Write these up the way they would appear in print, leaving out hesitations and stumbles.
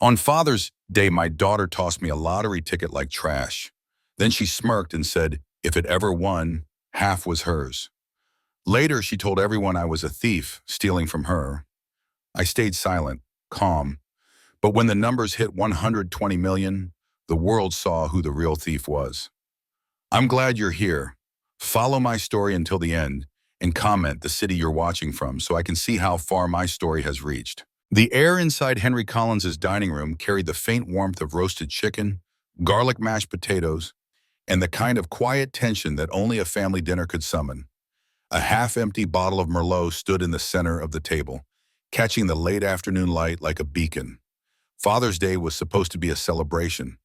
On Father's Day, my daughter tossed me a lottery ticket like trash. Then she smirked and said, if it ever won, half was hers. Later, she told everyone I was a thief, stealing from her. I stayed silent, calm. But when the numbers hit 120 million, the world saw who the real thief was. I'm glad you're here. Follow my story until the end and comment the city you're watching from so I can see how far my story has reached. The air inside Henry Collins's dining room carried the faint warmth of roasted chicken, garlic mashed potatoes, and the kind of quiet tension that only a family dinner could summon. A half-empty bottle of Merlot stood in the center of the table, catching the late afternoon light like a beacon. Father's Day was supposed to be a celebration,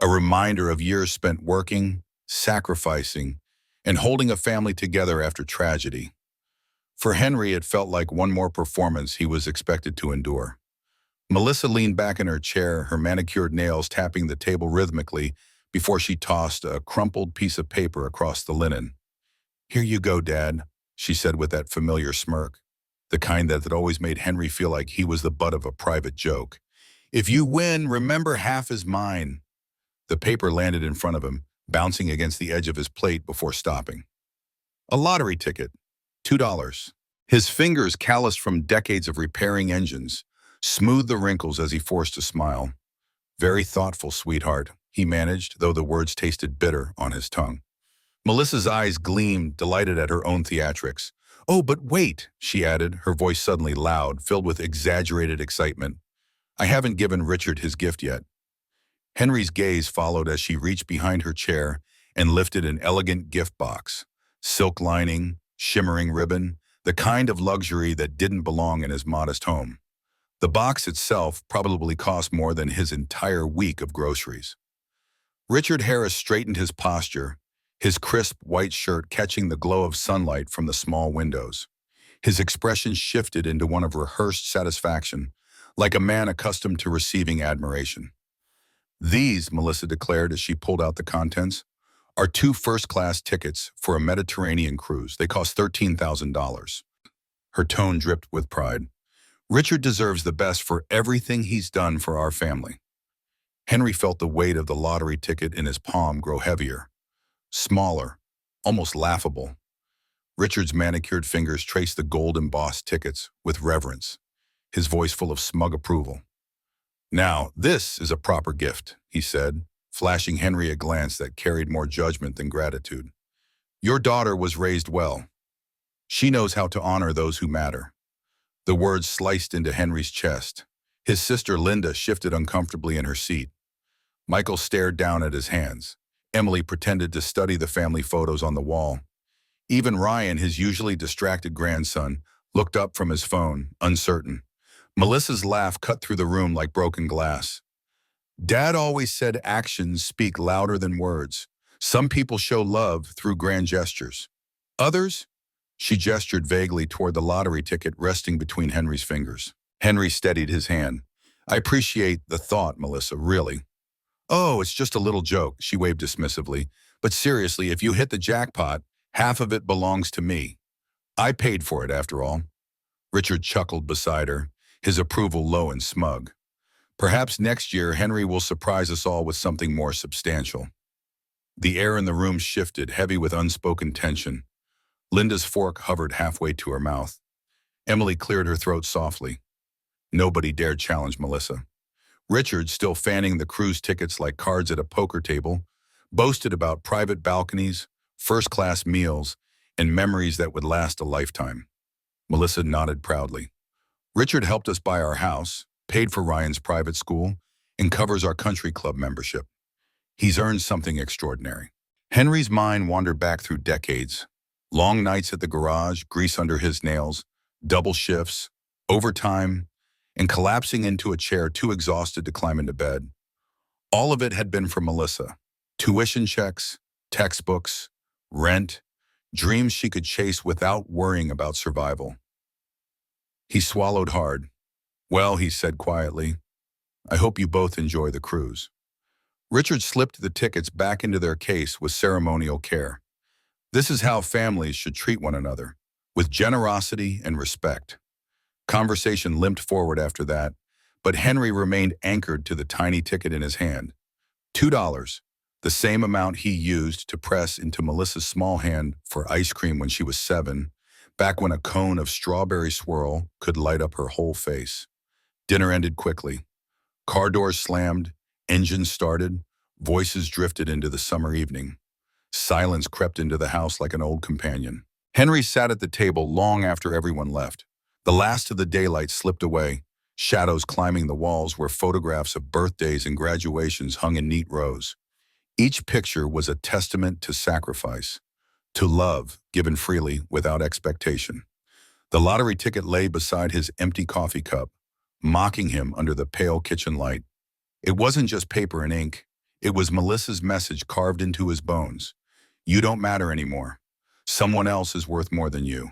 a reminder of years spent working, sacrificing, and holding a family together after tragedy. For Henry, it felt like one more performance he was expected to endure. Melissa leaned back in her chair, her manicured nails tapping the table rhythmically before she tossed a crumpled piece of paper across the linen. "Here you go, Dad," she said with that familiar smirk, the kind that had always made Henry feel like he was the butt of a private joke. "If you win, remember half is mine." The paper landed in front of him, bouncing against the edge of his plate before stopping. A lottery ticket, $2. His fingers, calloused from decades of repairing engines, smoothed the wrinkles as he forced a smile. "Very thoughtful, sweetheart," he managed, though the words tasted bitter on his tongue. Melissa's eyes gleamed, delighted at her own theatrics. "Oh, but wait," she added, her voice suddenly loud, filled with exaggerated excitement. "I haven't given Richard his gift yet." Henry's gaze followed as she reached behind her chair and lifted an elegant gift box. Silk lining, shimmering ribbon, the kind of luxury that didn't belong in his modest home. The box itself probably cost more than his entire week of groceries. Richard Harris straightened his posture, his crisp white shirt catching the glow of sunlight from the small windows. His expression shifted into one of rehearsed satisfaction, like a man accustomed to receiving admiration. "These," Melissa declared as she pulled out the contents, "are 2 first-class tickets for a Mediterranean cruise. They cost $13,000. Her tone dripped with pride. "Richard deserves the best for everything he's done for our family." Henry felt the weight of the lottery ticket in his palm grow heavier, smaller, almost laughable. Richard's manicured fingers traced the gold-embossed tickets with reverence, his voice full of smug approval. "Now, this is a proper gift," he said, flashing Henry a glance that carried more judgment than gratitude. "Your daughter was raised well. She knows how to honor those who matter." The words sliced into Henry's chest. His sister Linda shifted uncomfortably in her seat. Michael stared down at his hands. Emily pretended to study the family photos on the wall. Even Ryan, his usually distracted grandson, looked up from his phone, uncertain. Melissa's laugh cut through the room like broken glass. "Dad always said actions speak louder than words. Some people show love through grand gestures. Others?" She gestured vaguely toward the lottery ticket resting between Henry's fingers. Henry steadied his hand. "I appreciate the thought, Melissa, really." "Oh, it's just a little joke," she waved dismissively. "But seriously, if you hit the jackpot, half of it belongs to me. I paid for it, after all." Richard chuckled beside her, his approval low and smug. "Perhaps next year Henry will surprise us all with something more substantial." The air in the room shifted, heavy with unspoken tension. Linda's fork hovered halfway to her mouth. Emily cleared her throat softly. Nobody dared challenge Melissa. Richard, still fanning the cruise tickets like cards at a poker table, boasted about private balconies, first-class meals, and memories that would last a lifetime. Melissa nodded proudly. "Richard helped us buy our house, paid for Ryan's private school, and covers our country club membership. He's earned something extraordinary." Henry's mind wandered back through decades. Long nights at the garage, grease under his nails, double shifts, overtime, and collapsing into a chair too exhausted to climb into bed. All of it had been for Melissa. Tuition checks, textbooks, rent, dreams she could chase without worrying about survival. He swallowed hard. "Well," he said quietly, "I hope you both enjoy the cruise." Richard slipped the tickets back into their case with ceremonial care. This is how families should treat one another, with generosity and respect. Conversation limped forward after that, But Henry remained anchored to the tiny ticket in his hand. $2, the same amount he used to press into Melissa's small hand for ice cream when she was 7, back when a cone of strawberry swirl could light up her whole face. Dinner ended quickly. Car doors slammed, engines started, voices drifted into the summer evening. Silence crept into the house like an old companion. Henry sat at the table long after everyone left. The last of the daylight slipped away, shadows climbing the walls where photographs of birthdays and graduations hung in neat rows. Each picture was a testament to sacrifice, to love given freely without expectation. The lottery ticket lay beside his empty coffee cup, mocking him under the pale kitchen light. It wasn't just paper and ink. It was Melissa's message carved into his bones. You don't matter anymore. Someone else is worth more than you.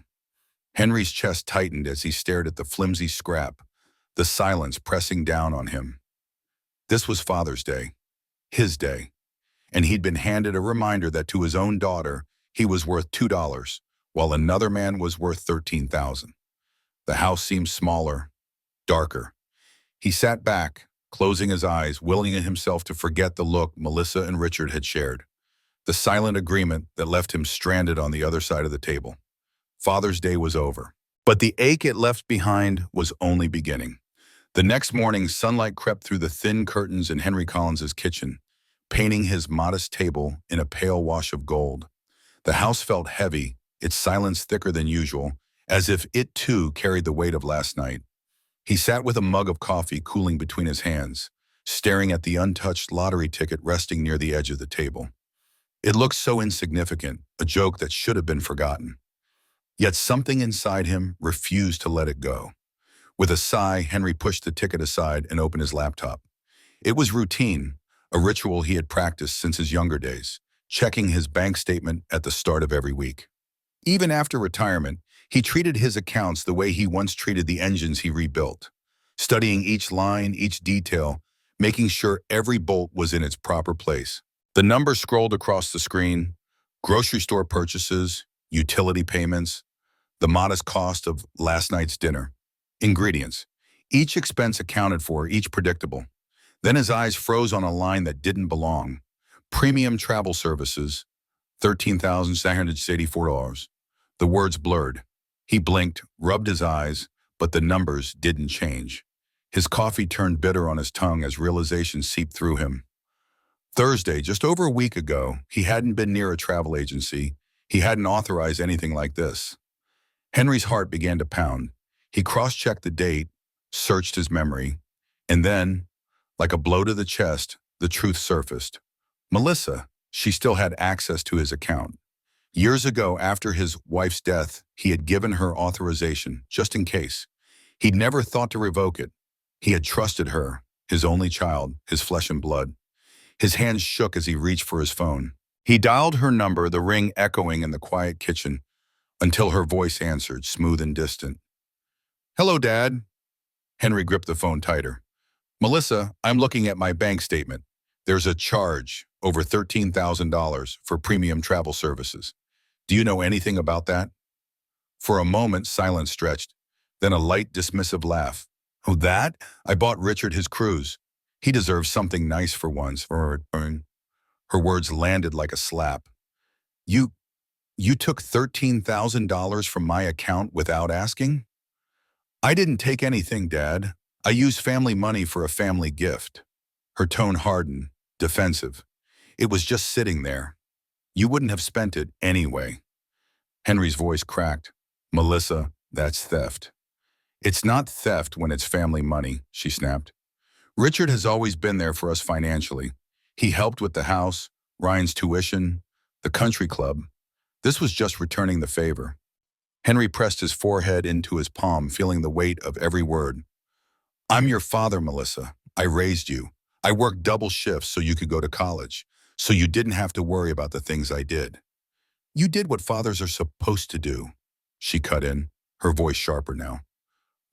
Henry's chest tightened as he stared at the flimsy scrap, the silence pressing down on him. This was Father's Day, his day, and he'd been handed a reminder that to his own daughter, he was worth $2, while another man was worth $13,000. The house seemed smaller, darker. He sat back, closing his eyes, willing himself to forget the look Melissa and Richard had shared, the silent agreement that left him stranded on the other side of the table. Father's Day was over, but the ache it left behind was only beginning. The next morning, sunlight crept through the thin curtains in Henry Collins's kitchen, painting his modest table in a pale wash of gold. The house felt heavy, its silence thicker than usual, as if it too carried the weight of last night. He sat with a mug of coffee cooling between his hands, staring at the untouched lottery ticket resting near the edge of the table. It looked so insignificant, a joke that should have been forgotten. Yet something inside him refused to let it go. With a sigh, Henry pushed the ticket aside and opened his laptop. It was routine, a ritual he had practiced since his younger days, checking his bank statement at the start of every week. Even after retirement, he treated his accounts the way he once treated the engines he rebuilt, studying each line, each detail, making sure every bolt was in its proper place. The numbers scrolled across the screen: grocery store purchases, utility payments, the modest cost of last night's dinner, ingredients. Each expense accounted for, each predictable. Then his eyes froze on a line that didn't belong. Premium travel services, $13,784. The words blurred. He blinked, rubbed his eyes, but the numbers didn't change. His coffee turned bitter on his tongue as realization seeped through him. Thursday, just over a week ago, he hadn't been near a travel agency. He hadn't authorized anything like this. Henry's heart began to pound. He cross-checked the date, searched his memory, and then, like a blow to the chest, the truth surfaced. Melissa, she still had access to his account. Years ago, after his wife's death, he had given her authorization, just in case. He'd never thought to revoke it. He had trusted her, his only child, his flesh and blood. His hands shook as he reached for his phone. He dialed her number, the ring echoing in the quiet kitchen, until her voice answered, smooth and distant. "Hello, Dad." Henry gripped the phone tighter. "Melissa, I'm looking at my bank statement. There's a charge, over $13,000, for premium travel services. Do you know anything about that?" For a moment, silence stretched, then a light, dismissive laugh. "Oh, that? I bought Richard his cruise. He deserves something nice for once." Her words landed like a slap. You took $13,000 from my account without asking?" "I didn't take anything, Dad. I used family money for a family gift." Her tone hardened, defensive. "It was just sitting there. You wouldn't have spent it anyway." Henry's voice cracked. "Melissa, that's theft." "It's not theft when it's family money," she snapped. "Richard has always been there for us financially. He helped with the house, Ryan's tuition, the country club. This was just returning the favor." Henry pressed his forehead into his palm, feeling the weight of every word. "I'm your father, Melissa. I raised you. I worked double shifts so you could go to college, so you didn't have to worry about the things I did." "You did what fathers are supposed to do," she cut in, her voice sharper now.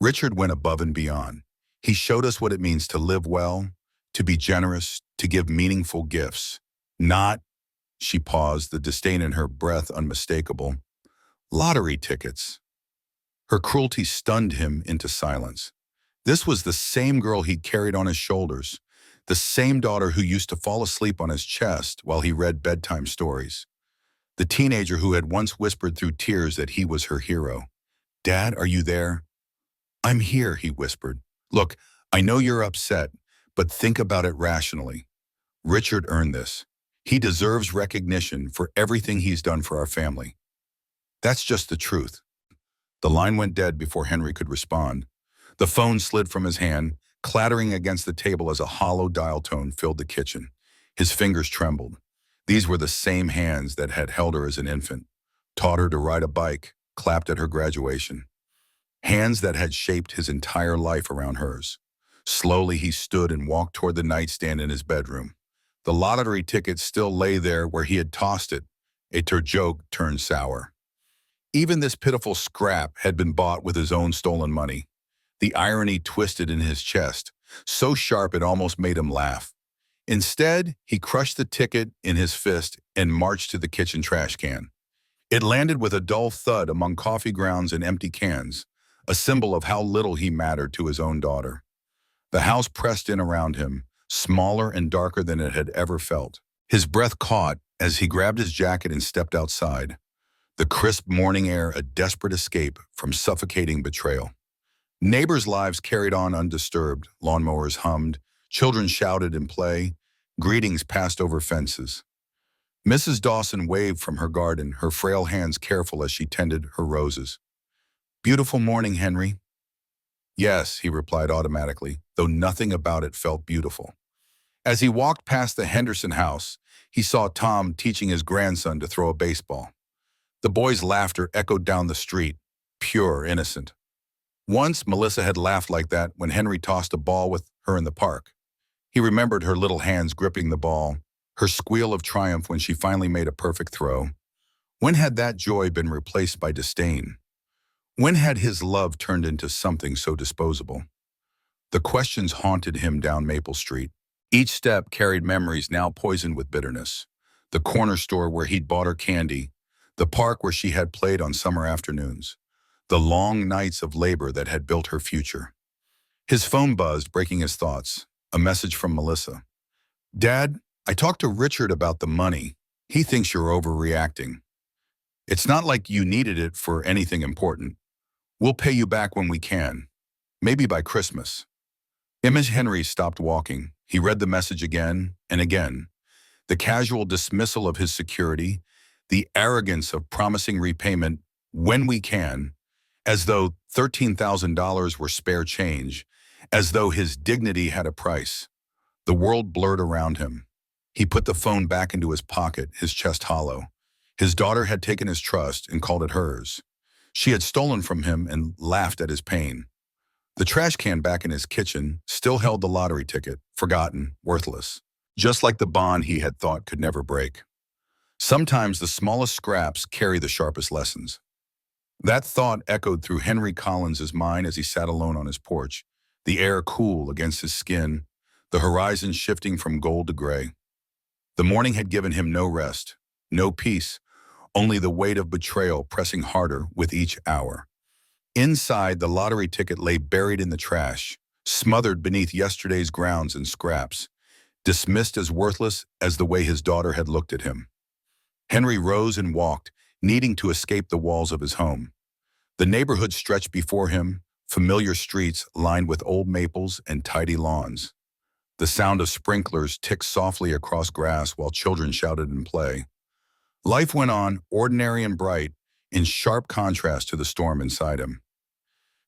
"Richard went above and beyond. He showed us what it means to live well, to be generous, to give meaningful gifts. Not," she paused, the disdain in her breath unmistakable, "lottery tickets." Her cruelty stunned him into silence. This was the same girl he'd carried on his shoulders, the same daughter who used to fall asleep on his chest while he read bedtime stories, the teenager who had once whispered through tears that he was her hero. "Dad, are you there?" "I'm here," he whispered. "Look, I know you're upset, but think about it rationally. Richard earned this. He deserves recognition for everything he's done for our family. That's just the truth." The line went dead before Henry could respond. The phone slid from his hand, clattering against the table as a hollow dial tone filled the kitchen. His fingers trembled. These were the same hands that had held her as an infant, taught her to ride a bike, clapped at her graduation. Hands that had shaped his entire life around hers. Slowly he stood and walked toward the nightstand in his bedroom. The lottery ticket still lay there where he had tossed it. A joke turned sour. Even this pitiful scrap had been bought with his own stolen money. The irony twisted in his chest, so sharp it almost made him laugh. Instead, he crushed the ticket in his fist and marched to the kitchen trash can. It landed with a dull thud among coffee grounds and empty cans, a symbol of how little he mattered to his own daughter. The house pressed in around him, smaller and darker than it had ever felt. His breath caught as he grabbed his jacket and stepped outside. The crisp morning air a desperate escape from suffocating betrayal. Neighbors' lives carried on undisturbed, lawnmowers hummed, children shouted in play, greetings passed over fences. Mrs. Dawson waved from her garden, her frail hands careful as she tended her roses. "Beautiful morning, Henry." "Yes," he replied automatically, though nothing about it felt beautiful. As he walked past the Henderson house, he saw Tom teaching his grandson to throw a baseball. The boy's laughter echoed down the street, pure, innocent. Once, Melissa had laughed like that when Henry tossed a ball with her in the park. He remembered her little hands gripping the ball, her squeal of triumph when she finally made a perfect throw. When had that joy been replaced by disdain? When had his love turned into something so disposable? The questions haunted him down Maple Street. Each step carried memories now poisoned with bitterness. The corner store where he'd bought her candy, the park where she had played on summer afternoons, the long nights of labor that had built her future. His phone buzzed, breaking his thoughts. A message from Melissa. "Dad, I talked to Richard about the money. He thinks you're overreacting. It's not like you needed it for anything important. We'll pay you back when we can. Maybe by Christmas." Henry stopped walking. He read the message again and again. The casual dismissal of his security, the arrogance of promising repayment when we can, as though $13,000 were spare change, as though his dignity had a price. The world blurred around him. He put the phone back into his pocket, his chest hollow. His daughter had taken his trust and called it hers. She had stolen from him and laughed at his pain. The trash can back in his kitchen still held the lottery ticket, forgotten, worthless, just like the bond he had thought could never break. Sometimes the smallest scraps carry the sharpest lessons. That thought echoed through Henry Collins's mind as he sat alone on his porch, the air cool against his skin, the horizon shifting from gold to gray. The morning had given him no rest, no peace, only the weight of betrayal pressing harder with each hour. Inside, the lottery ticket lay buried in the trash, smothered beneath yesterday's grounds and scraps, dismissed as worthless as the way his daughter had looked at him. Henry rose and walked, needing to escape the walls of his home. The neighborhood stretched before him, familiar streets lined with old maples and tidy lawns. The sound of sprinklers ticked softly across grass while children shouted in play. Life went on, ordinary and bright, in sharp contrast to the storm inside him.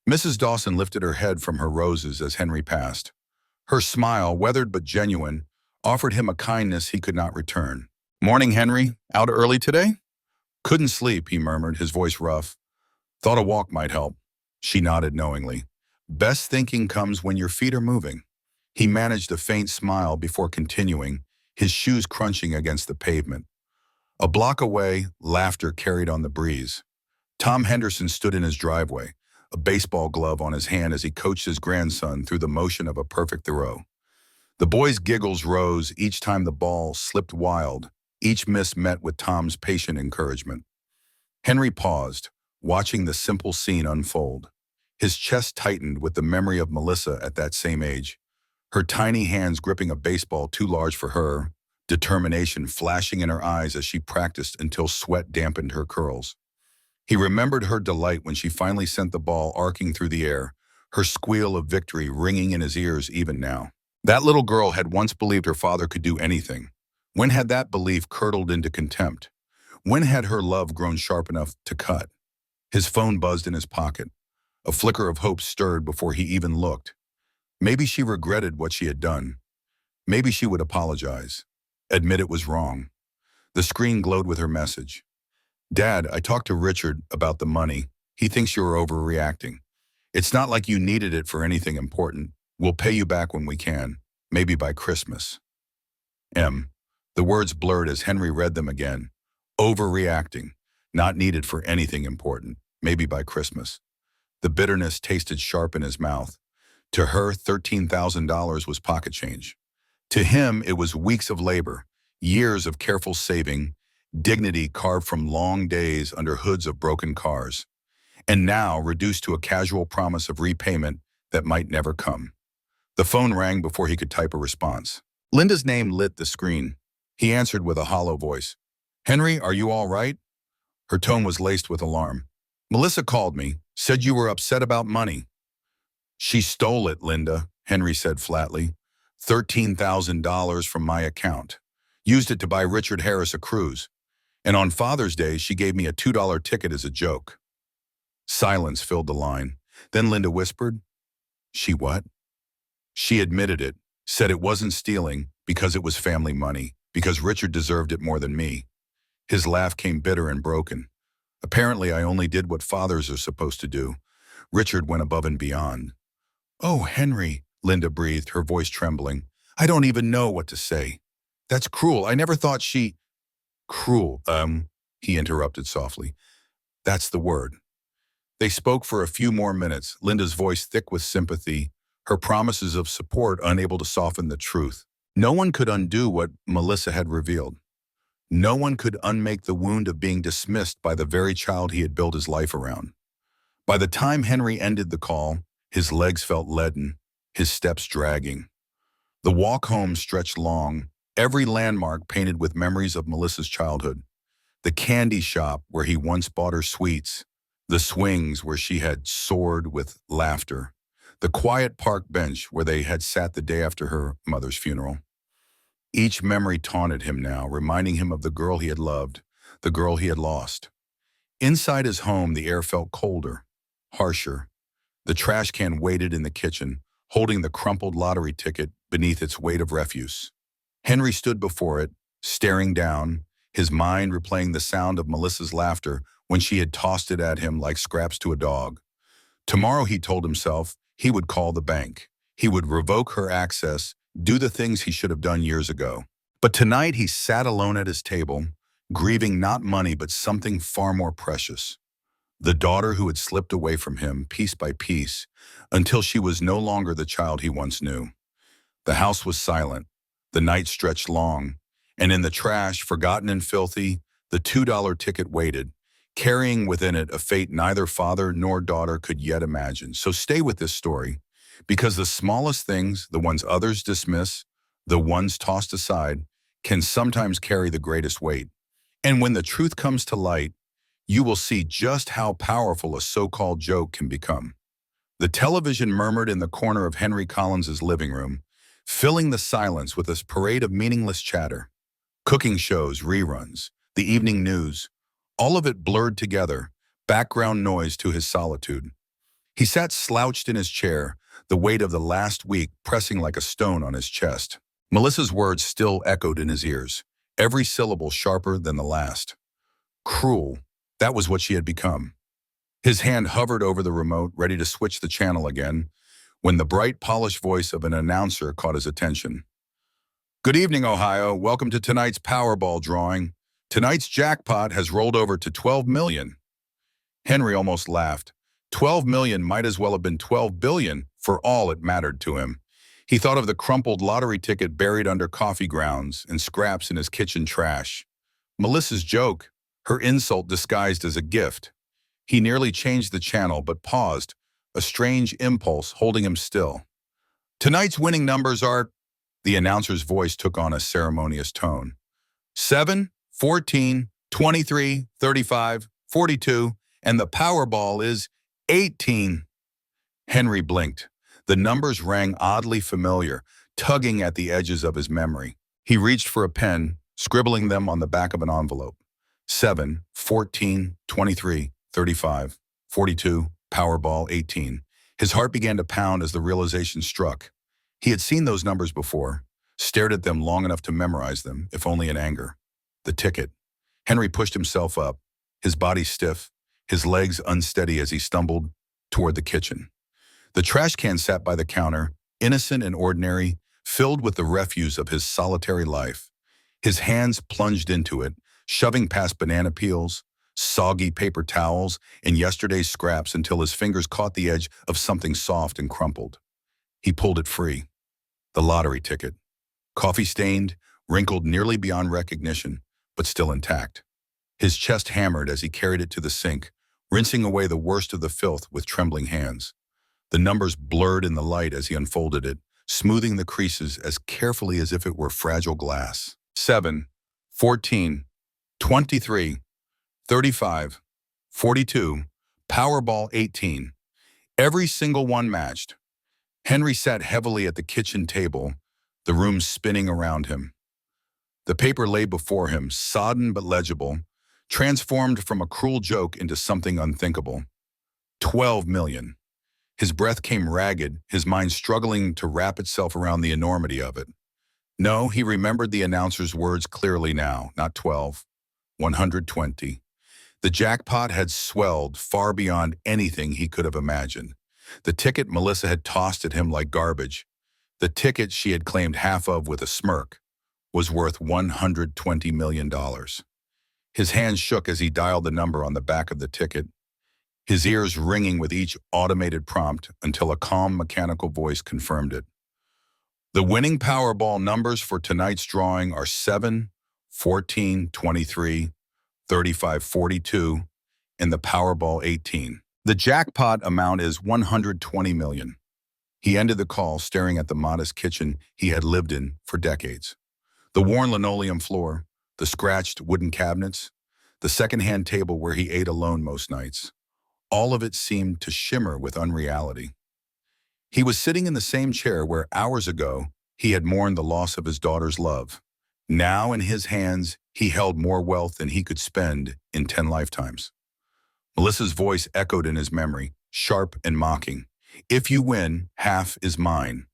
Mrs. Dawson lifted her head from her roses as Henry passed. Her smile, weathered but genuine, offered him a kindness he could not return. "Morning, Henry. Out early today?" "Couldn't sleep," he murmured, his voice rough. "Thought a walk might help." She nodded knowingly. "Best thinking comes when your feet are moving." He managed a faint smile before continuing, his shoes crunching against the pavement. A block away, laughter carried on the breeze. Tom Henderson stood in his driveway, a baseball glove on his hand as he coached his grandson through the motion of a perfect throw. The boy's giggles rose each time the ball slipped wild, each miss met with Tom's patient encouragement. Henry paused, watching the simple scene unfold. His chest tightened with the memory of Melissa at that same age, her tiny hands gripping a baseball too large for her, determination flashing in her eyes as she practiced until sweat dampened her curls. He remembered her delight when she finally sent the ball arcing through the air, her squeal of victory ringing in his ears even now. That little girl had once believed her father could do anything. When had that belief curdled into contempt? When had her love grown sharp enough to cut? His phone buzzed in his pocket. A flicker of hope stirred before he even looked. Maybe she regretted what she had done. Maybe she would apologize. Admit it was wrong. The screen glowed with her message. Dad, I talked to Richard about the money. He thinks you're overreacting. It's not like you needed it for anything important. We'll pay you back when we can, maybe by Christmas. M. The words blurred as Henry read them again. Overreacting. Not needed for anything important, maybe by Christmas. The bitterness tasted sharp in his mouth. To her, $13,000 was pocket change. To him, it was weeks of labor, years of careful saving, dignity carved from long days under hoods of broken cars, and now reduced to a casual promise of repayment that might never come. The phone rang before he could type a response. Linda's name lit the screen. He answered with a hollow voice. Henry, are you all right? Her tone was laced with alarm. Melissa called me, said you were upset about money. She stole it, Linda, Henry said flatly. $13,000 from my account. Used it to buy Richard Harris a cruise. And on Father's Day, she gave me a $2 ticket as a joke. Silence filled the line. Then Linda whispered, She what? She admitted it, said it wasn't stealing because it was family money, because Richard deserved it more than me. His laugh came bitter and broken. Apparently, I only did what fathers are supposed to do. Richard went above and beyond. Oh, Henry, Linda breathed, her voice trembling. I don't even know what to say. That's cruel. I never thought she... Cruel, he interrupted softly. That's the word. They spoke for a few more minutes, Linda's voice thick with sympathy, her promises of support unable to soften the truth. No one could undo what Melissa had revealed. No one could unmake the wound of being dismissed by the very child he had built his life around. By the time Henry ended the call, his legs felt leaden, his steps dragging. The walk home stretched long, every landmark painted with memories of Melissa's childhood. The candy shop where he once bought her sweets, the swings where she had soared with laughter, the quiet park bench where they had sat the day after her mother's funeral. Each memory taunted him now, reminding him of the girl he had loved, the girl he had lost. Inside his home, the air felt colder, harsher. The trash can waited in the kitchen, holding the crumpled lottery ticket beneath its weight of refuse. Henry stood before it, staring down, his mind replaying the sound of Melissa's laughter when she had tossed it at him like scraps to a dog. Tomorrow, he told himself, he would call the bank. He would revoke her access, do the things he should have done years ago. But tonight he sat alone at his table, grieving not money but something far more precious. The daughter who had slipped away from him piece by piece until she was no longer the child he once knew. The house was silent, the night stretched long, and in the trash, forgotten and filthy, the $2 ticket waited, carrying within it a fate neither father nor daughter could yet imagine. So stay with this story, because the smallest things, the ones others dismiss, the ones tossed aside, can sometimes carry the greatest weight. And when the truth comes to light, you will see just how powerful a so-called joke can become. The television murmured in the corner of Henry Collins's living room, filling the silence with a parade of meaningless chatter. Cooking shows, reruns, the evening news, all of it blurred together, background noise to his solitude. He sat slouched in his chair, the weight of the last week pressing like a stone on his chest. Melissa's words still echoed in his ears, every syllable sharper than the last. Cruel, that was what she had become. His hand hovered over the remote, ready to switch the channel again, when the bright, polished voice of an announcer caught his attention. Good evening, Ohio. Welcome to tonight's Powerball drawing. Tonight's jackpot has rolled over to 12 million. Henry almost laughed. 12 million might as well have been 12 billion for all it mattered to him. He thought of the crumpled lottery ticket buried under coffee grounds and scraps in his kitchen trash. Melissa's joke, her insult disguised as a gift. He nearly changed the channel but paused, a strange impulse holding him still. Tonight's winning numbers are, the announcer's voice took on a ceremonious tone. 7, 14, 23, 35, 42, and the Powerball is 18. Henry blinked. The numbers rang oddly familiar, tugging at the edges of his memory. He reached for a pen, scribbling them on the back of an envelope. 7, 14, 23, 35, 42, Powerball 18. His heart began to pound as the realization struck. He had seen those numbers before, stared at them long enough to memorize them, if only in anger. The ticket. Henry pushed himself up, his body stiff, his legs unsteady as he stumbled toward the kitchen. The trash can sat by the counter, innocent and ordinary, filled with the refuse of his solitary life. His hands plunged into it, shoving past banana peels, soggy paper towels, and yesterday's scraps until his fingers caught the edge of something soft and crumpled. He pulled it free. The lottery ticket. Coffee-stained, wrinkled nearly beyond recognition, but still intact. His chest hammered as he carried it to the sink, rinsing away the worst of the filth with trembling hands. The numbers blurred in the light as he unfolded it, smoothing the creases as carefully as if it were fragile glass. 7, 14, 23, 35, 42, Powerball 18. Every single one matched. Henry sat heavily at the kitchen table, the room spinning around him. The paper lay before him, sodden but legible, transformed from a cruel joke into something unthinkable. 12 million. His breath came ragged, his mind struggling to wrap itself around the enormity of it. No, he remembered the announcer's words clearly now, not 12, 120. The jackpot had swelled far beyond anything he could have imagined. The ticket Melissa had tossed at him like garbage, the ticket she had claimed half of with a smirk, was worth $120 million. His hands shook as he dialed the number on the back of the ticket, his ears ringing with each automated prompt until a calm mechanical voice confirmed it. The winning Powerball numbers for tonight's drawing are 7, 14, 23, 35, 42, and the Powerball 18. The jackpot amount is 120 million. He ended the call staring at the modest kitchen he had lived in for decades. The worn linoleum floor, the scratched wooden cabinets, the second-hand table where he ate alone most nights. All of it seemed to shimmer with unreality. He was sitting in the same chair where hours ago he had mourned the loss of his daughter's love. Now in his hands, he held more wealth than he could spend in 10 lifetimes. Melissa's voice echoed in his memory, sharp and mocking. If you win, half is mine.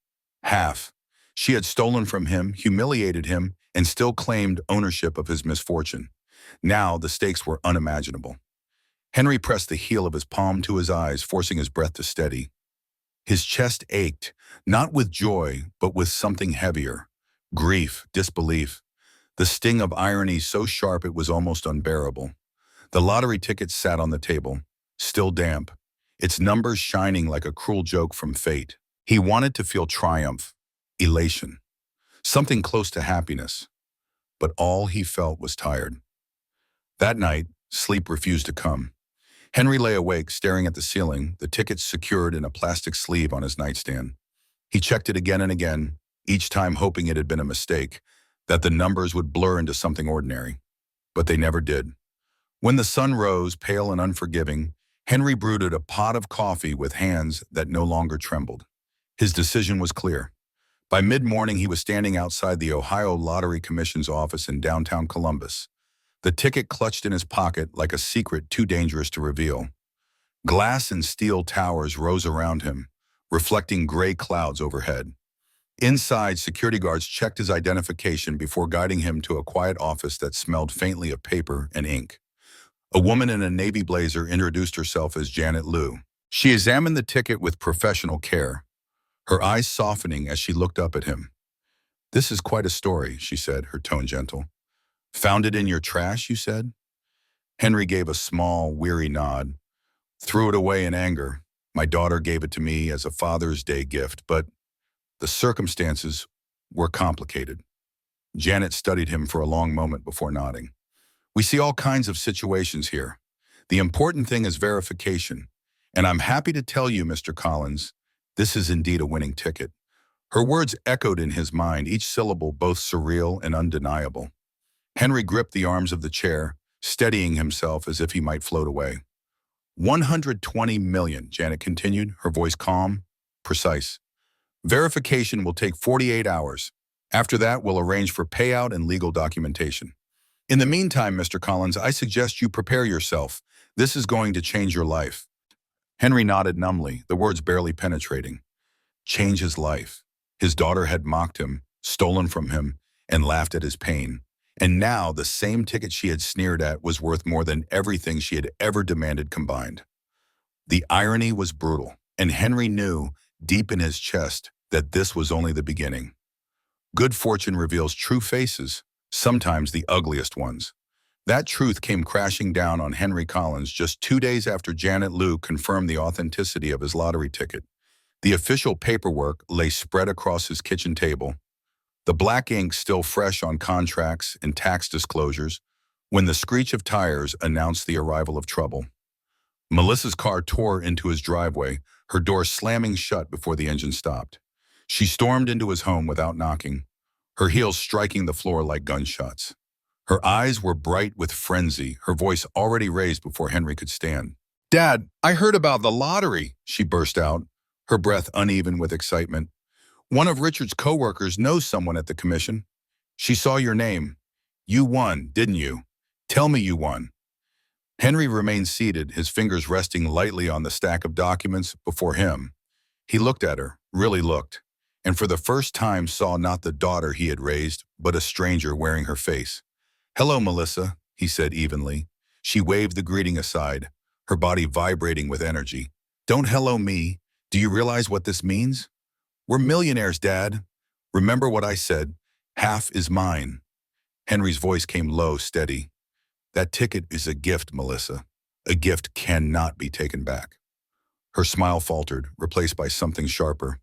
Half. She had stolen from him, humiliated him, and still claimed ownership of his misfortune. Now the stakes were unimaginable. Henry pressed the heel of his palm to his eyes, forcing his breath to steady. His chest ached, not with joy, but with something heavier. Grief, disbelief. The sting of irony so sharp it was almost unbearable. The lottery ticket sat on the table, still damp, its numbers shining like a cruel joke from fate. He wanted to feel triumph, elation, something close to happiness, but all he felt was tired. That night, sleep refused to come. Henry lay awake, staring at the ceiling, the tickets secured in a plastic sleeve on his nightstand. He checked it again and again, each time hoping it had been a mistake, that the numbers would blur into something ordinary. But they never did. When the sun rose, pale and unforgiving, Henry brewed a pot of coffee with hands that no longer trembled. His decision was clear. By mid-morning, he was standing outside the Ohio Lottery Commission's office in downtown Columbus, the ticket clutched in his pocket like a secret too dangerous to reveal. Glass and steel towers rose around him, reflecting gray clouds overhead. Inside, security guards checked his identification before guiding him to a quiet office that smelled faintly of paper and ink. A woman in a navy blazer introduced herself as Janet Liu. She examined the ticket with professional care, her eyes softening as she looked up at him. "This is quite a story," she said, her tone gentle. "Found it in your trash, you said?" Henry gave a small, weary nod. "Threw it away in anger. My daughter gave it to me as a Father's Day gift, but the circumstances were complicated." Janet studied him for a long moment before nodding. "We see all kinds of situations here. The important thing is verification, And I'm happy to tell you, Mr. Collins, this is indeed a winning ticket. Her words echoed in his mind, each syllable both surreal and undeniable. Henry gripped the arms of the chair, steadying himself as if he might float away. 120 million, Janet continued, her voice calm, precise. Verification will take 48 hours. After that, we'll arrange for payout and legal documentation. In the meantime, Mr. Collins, I suggest you prepare yourself. This is going to change your life. Henry nodded numbly, the words barely penetrating. Change his life. His daughter had mocked him, stolen from him, and laughed at his pain. And now the same ticket she had sneered at was worth more than everything she had ever demanded combined. The irony was brutal, and Henry knew, deep in his chest, that this was only the beginning. Good fortune reveals true faces, sometimes the ugliest ones. That truth came crashing down on Henry Collins just 2 days after Janet Liu confirmed the authenticity of his lottery ticket. The official paperwork lay spread across his kitchen table, the black ink still fresh on contracts and tax disclosures, when the screech of tires announced the arrival of trouble. Melissa's car tore into his driveway, her door slamming shut before the engine stopped. She stormed into his home without knocking, her heels striking the floor like gunshots. Her eyes were bright with frenzy, her voice already raised before Henry could stand. "Dad, I heard about the lottery," she burst out, her breath uneven with excitement. "One of Richard's coworkers knows someone at the commission. She saw your name. You won, didn't you? Tell me you won." Henry remained seated, his fingers resting lightly on the stack of documents before him. He looked at her, really looked, and for the first time saw not the daughter he had raised, but a stranger wearing her face. "Hello, Melissa," he said evenly. She waved the greeting aside, her body vibrating with energy. "Don't hello me. Do you realize what this means? We're millionaires, Dad. Remember what I said. Half is mine." Henry's voice came low, steady. "That ticket is a gift, Melissa. A gift cannot be taken back." Her smile faltered, replaced by something sharper.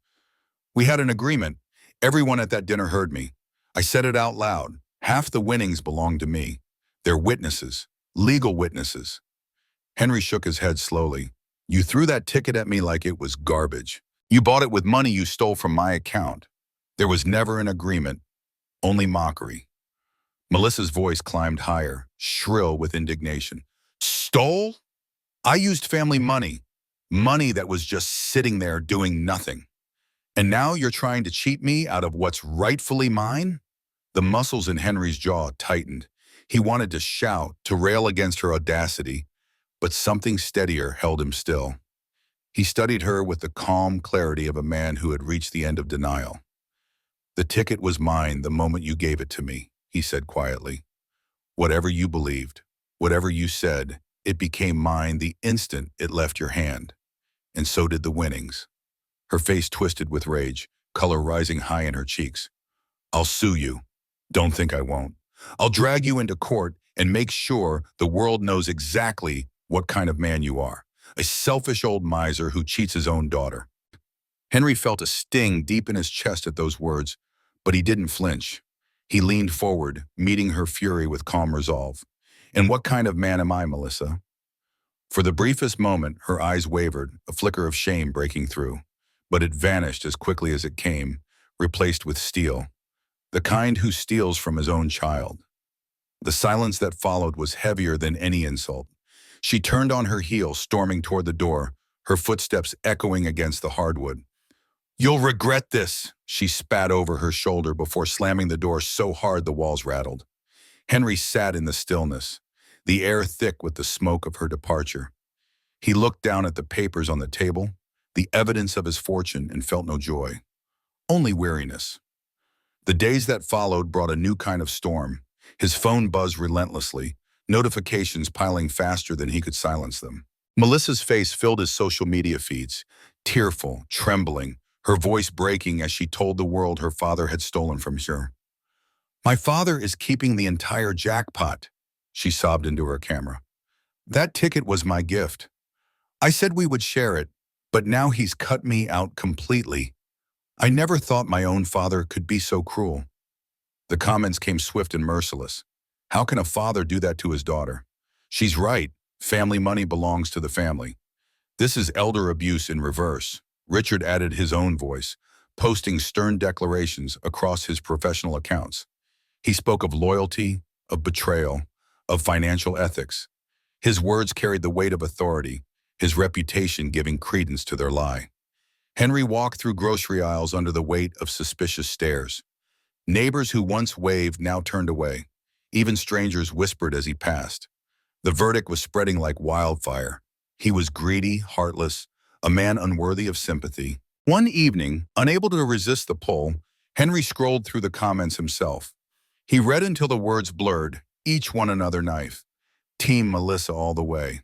"We had an agreement. Everyone at that dinner heard me. I said it out loud. Half the winnings belong to me. They're witnesses, legal witnesses." Henry shook his head slowly. "You threw that ticket at me like it was garbage. You bought it with money you stole from my account. There was never an agreement, only mockery." Melissa's voice climbed higher, shrill with indignation. "Stole? I used family money. Money that was just sitting there doing nothing. And now you're trying to cheat me out of what's rightfully mine?" The muscles in Henry's jaw tightened. He wanted to shout, to rail against her audacity, but something steadier held him still. He studied her with the calm clarity of a man who had reached the end of denial. "The ticket was mine the moment you gave it to me," he said quietly. "Whatever you believed, whatever you said, it became mine the instant it left your hand. And so did the winnings." Her face twisted with rage, color rising high in her cheeks. "I'll sue you. Don't think I won't. I'll drag you into court and make sure the world knows exactly what kind of man you are. A selfish old miser who cheats his own daughter." Henry felt a sting deep in his chest at those words, but he didn't flinch. He leaned forward, meeting her fury with calm resolve. "And what kind of man am I, Melissa?" For the briefest moment, her eyes wavered, a flicker of shame breaking through. But it vanished as quickly as it came, replaced with steel. The kind who steals from his own child. The silence that followed was heavier than any insult. She turned on her heel, storming toward the door, her footsteps echoing against the hardwood. "You'll regret this," she spat over her shoulder before slamming the door so hard the walls rattled. Henry sat in the stillness, the air thick with the smoke of her departure. He looked down at the papers on the table, the evidence of his fortune, and felt no joy, only weariness. The days that followed brought a new kind of storm. His phone buzzed relentlessly, notifications piling faster than he could silence them. Melissa's face filled his social media feeds, tearful, trembling, her voice breaking as she told the world her father had stolen from her. "My father is keeping the entire jackpot," she sobbed into her camera. "That ticket was my gift. I said we would share it, but now he's cut me out completely. I never thought my own father could be so cruel." The comments came swift and merciless. How can a father do that to his daughter? She's right. Family money belongs to the family. This is elder abuse in reverse. Richard added his own voice, posting stern declarations across his professional accounts. He spoke of loyalty, of betrayal, of financial ethics. His words carried the weight of authority, his reputation giving credence to their lie. Henry walked through grocery aisles under the weight of suspicious stares. Neighbors who once waved now turned away. Even strangers whispered as he passed. The verdict was spreading like wildfire. He was greedy, heartless, a man unworthy of sympathy. One evening, unable to resist the pull, Henry scrolled through the comments himself. He read until the words blurred, each one another knife. Team Melissa all the way.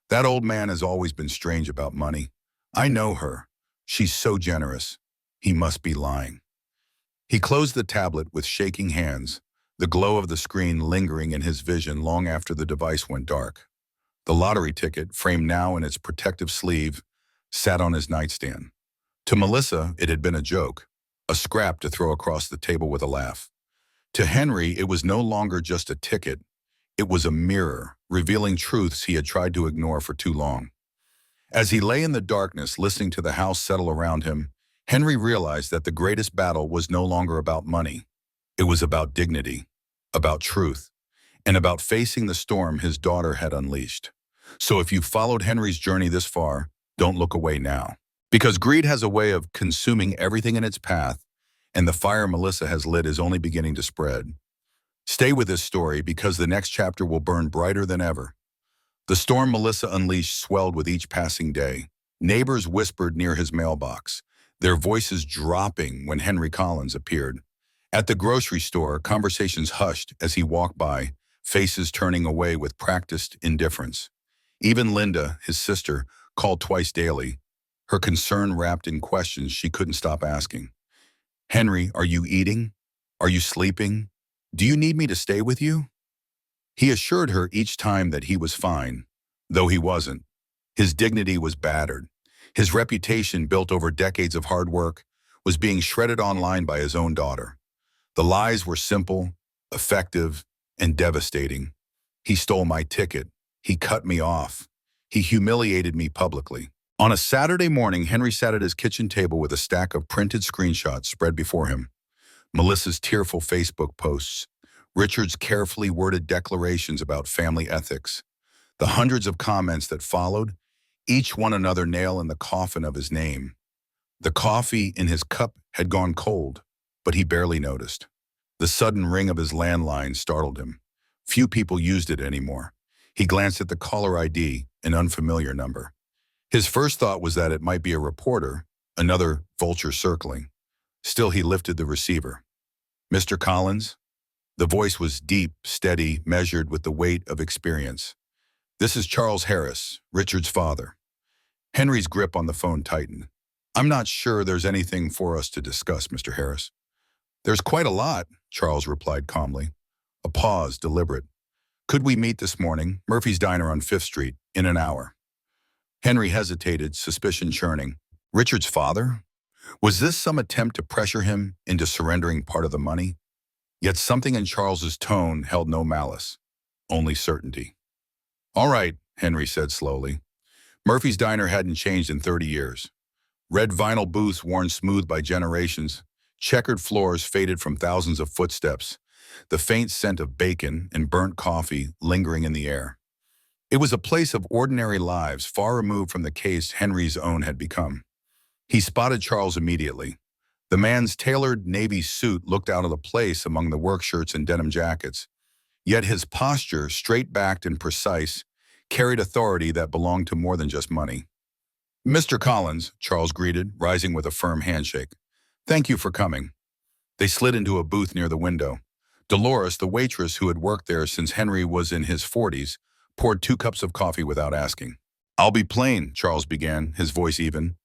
That old man has always been strange about money. I know her. She's so generous. He must be lying. He closed the tablet with shaking hands, the glow of the screen lingering in his vision long after the device went dark. The lottery ticket, framed now in its protective sleeve, sat on his nightstand. To Melissa, it had been a joke, a scrap to throw across the table with a laugh. To Henry, it was no longer just a ticket. It was a mirror, revealing truths he had tried to ignore for too long. As he lay in the darkness, listening to the house settle around him, Henry realized that the greatest battle was no longer about money. It was about dignity, about truth, and about facing the storm his daughter had unleashed. So if you followed Henry's journey this far, don't look away now. Because greed has a way of consuming everything in its path, and the fire Melissa has lit is only beginning to spread. Stay with this story because the next chapter will burn brighter than ever. The storm Melissa unleashed swelled with each passing day. Neighbors whispered near his mailbox, their voices dropping when Henry Collins appeared. At the grocery store, conversations hushed as he walked by, faces turning away with practiced indifference. Even Linda, his sister, called twice daily, her concern wrapped in questions she couldn't stop asking. Henry, are you eating? Are you sleeping? Do you need me to stay with you? He assured her each time that he was fine, though he wasn't. His dignity was battered. His reputation, built over decades of hard work, was being shredded online by his own daughter. The lies were simple, effective, and devastating. He stole my ticket. He cut me off. He humiliated me publicly. On a Saturday morning, Henry sat at his kitchen table with a stack of printed screenshots spread before him. Melissa's tearful Facebook posts, Richard's carefully worded declarations about family ethics, the hundreds of comments that followed, each one another nail in the coffin of his name. The coffee in his cup had gone cold, but he barely noticed. The sudden ring of his landline startled him. Few people used it anymore. He glanced at the caller ID, an unfamiliar number. His first thought was that it might be a reporter, another vulture circling. Still, he lifted the receiver. Mr. Collins? The voice was deep, steady, measured with the weight of experience. This is Charles Harris, Richard's father. Henry's grip on the phone tightened. I'm not sure there's anything for us to discuss, Mr. Harris. There's quite a lot, Charles replied calmly. A pause, deliberate. Could we meet this morning, Murphy's Diner on 5th Street, in an hour? Henry hesitated, suspicion churning. Richard's father? Was this some attempt to pressure him into surrendering part of the money? Yet something in Charles's tone held no malice, only certainty. All right, Henry said slowly. Murphy's Diner hadn't changed in 30 years. Red vinyl booths worn smooth by generations, checkered floors faded from thousands of footsteps, the faint scent of bacon and burnt coffee lingering in the air. It was a place of ordinary lives, far removed from the case Henry's own had become. He spotted Charles immediately. The man's tailored navy suit looked out of the place among the work shirts and denim jackets. Yet his posture, straight-backed and precise, carried authority that belonged to more than just money. Mr. Collins, Charles greeted, rising with a firm handshake. Thank you for coming. They slid into a booth near the window. Dolores, the waitress who had worked there since Henry was in his 40s, poured 2 cups of coffee without asking. I'll be plain, Charles began, his voice even.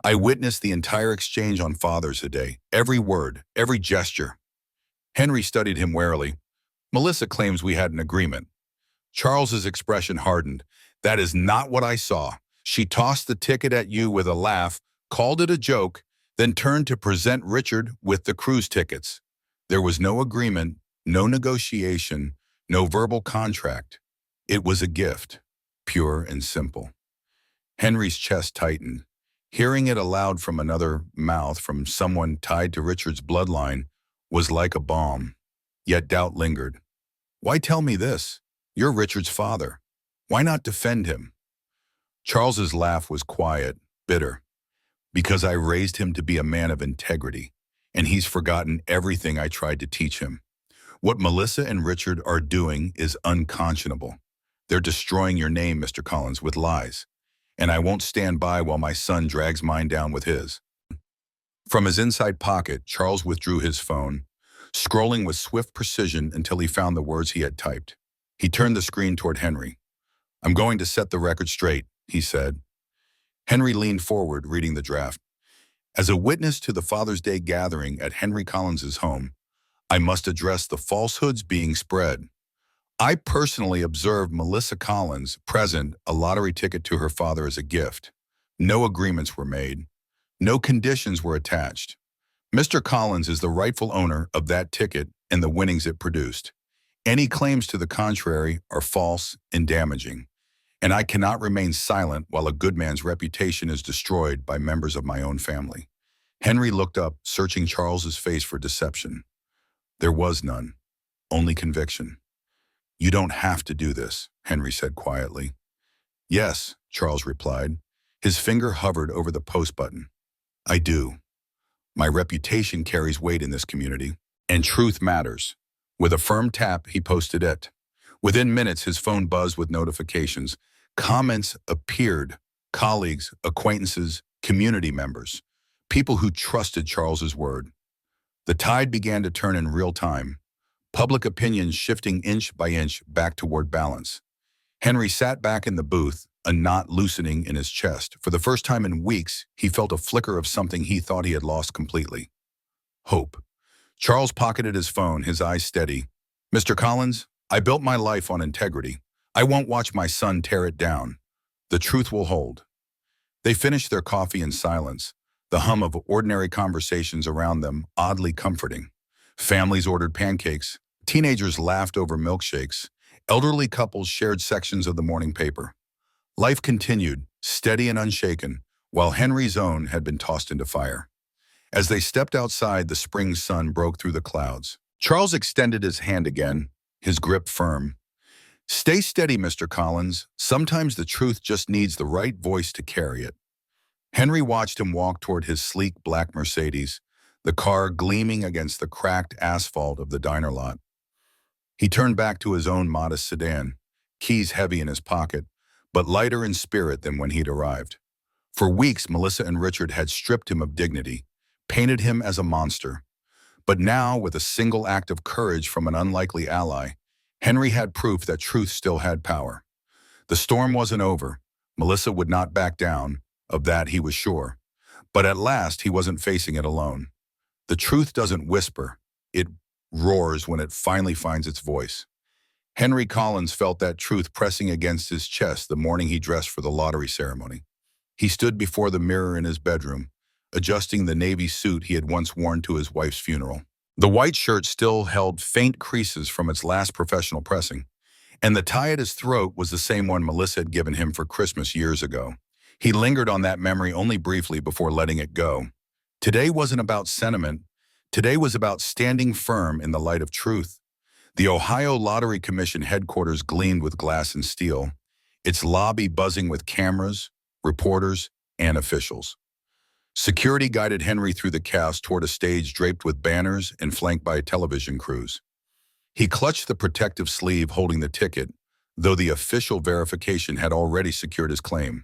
I witnessed the entire exchange on Father's Day, every word, every gesture. Henry studied him warily. Melissa claims we had an agreement. Charles's expression hardened. That is not what I saw. She tossed the ticket at you with a laugh, called it a joke, then turned to present Richard with the cruise tickets. There was no agreement, no negotiation, no verbal contract. It was a gift, pure and simple. Henry's chest tightened. Hearing it aloud from another mouth, from someone tied to Richard's bloodline, was like a balm. Yet doubt lingered. Why tell me this? You're Richard's father. Why not defend him? Charles's laugh was quiet, bitter. Because I raised him to be a man of integrity, and he's forgotten everything I tried to teach him. What Melissa and Richard are doing is unconscionable. They're destroying your name, Mr. Collins, with lies. And I won't stand by while my son drags mine down with his. From his inside pocket, Charles withdrew his phone, scrolling with swift precision until he found the words he had typed. He turned the screen toward Henry. I'm going to set the record straight, he said. Henry leaned forward, reading the draft. As a witness to the Father's Day gathering at Henry Collins's home, I must address the falsehoods being spread. I personally observed Melissa Collins present a lottery ticket to her father as a gift. No agreements were made. No conditions were attached. Mr. Collins is the rightful owner of that ticket and the winnings it produced. Any claims to the contrary are false and damaging, and I cannot remain silent while a good man's reputation is destroyed by members of my own family. Henry looked up, searching Charles's face for deception. There was none, only conviction. You don't have to do this, Henry said quietly. Yes, Charles replied. His finger hovered over the post button. I do. My reputation carries weight in this community, and truth matters. With a firm tap, he posted it. Within minutes, his phone buzzed with notifications. Comments appeared. Colleagues, acquaintances, community members. People who trusted Charles's word. The tide began to turn in real time. Public opinion shifting inch by inch back toward balance. Henry sat back in the booth, a knot loosening in his chest. For the first time in weeks, he felt a flicker of something he thought he had lost completely. Hope. Charles pocketed his phone, his eyes steady. Mr. Collins, I built my life on integrity. I won't watch my son tear it down. The truth will hold. They finished their coffee in silence, the hum of ordinary conversations around them oddly comforting. Families ordered pancakes. Teenagers laughed over milkshakes. Elderly couples shared sections of the morning paper. Life continued, steady and unshaken, while Henry's own had been tossed into fire. As they stepped outside, the spring sun broke through the clouds. Charles extended his hand again, his grip firm. Stay steady, Mr. Collins. Sometimes the truth just needs the right voice to carry it. Henry watched him walk toward his sleek black Mercedes, the car gleaming against the cracked asphalt of the diner lot. He turned back to his own modest sedan, keys heavy in his pocket, but lighter in spirit than when he'd arrived. For weeks, Melissa and Richard had stripped him of dignity, painted him as a monster. But now, with a single act of courage from an unlikely ally, Henry had proof that truth still had power. The storm wasn't over. Melissa would not back down, of that he was sure. But at last, he wasn't facing it alone. The truth doesn't whisper. It roars when it finally finds its voice. Henry Collins felt that truth pressing against his chest the morning he dressed for the lottery ceremony. He stood before the mirror in his bedroom, adjusting the navy suit he had once worn to his wife's funeral. The white shirt still held faint creases from its last professional pressing, and the tie at his throat was the same one Melissa had given him for Christmas years ago. He lingered on that memory only briefly before letting it go. Today wasn't about sentiment. Today was about standing firm in the light of truth. The Ohio Lottery Commission headquarters gleamed with glass and steel, its lobby buzzing with cameras, reporters, and officials. Security guided Henry through the chaos toward a stage draped with banners and flanked by television crews. He clutched the protective sleeve holding the ticket, though the official verification had already secured his claim.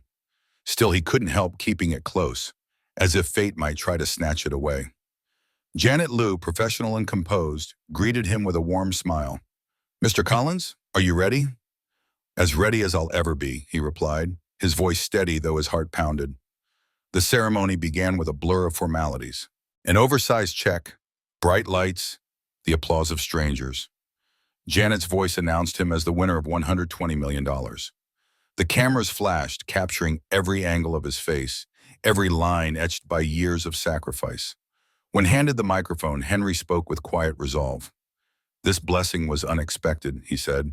Still, he couldn't help keeping it close, as if fate might try to snatch it away. Janet Liu, professional and composed, greeted him with a warm smile. Mr. Collins, are you ready? As ready as I'll ever be, he replied, his voice steady though his heart pounded. The ceremony began with a blur of formalities. An oversized check, bright lights, the applause of strangers. Janet's voice announced him as the winner of $120 million. The cameras flashed, capturing every angle of his face, every line etched by years of sacrifice. When handed the microphone, Henry spoke with quiet resolve. This blessing was unexpected, he said.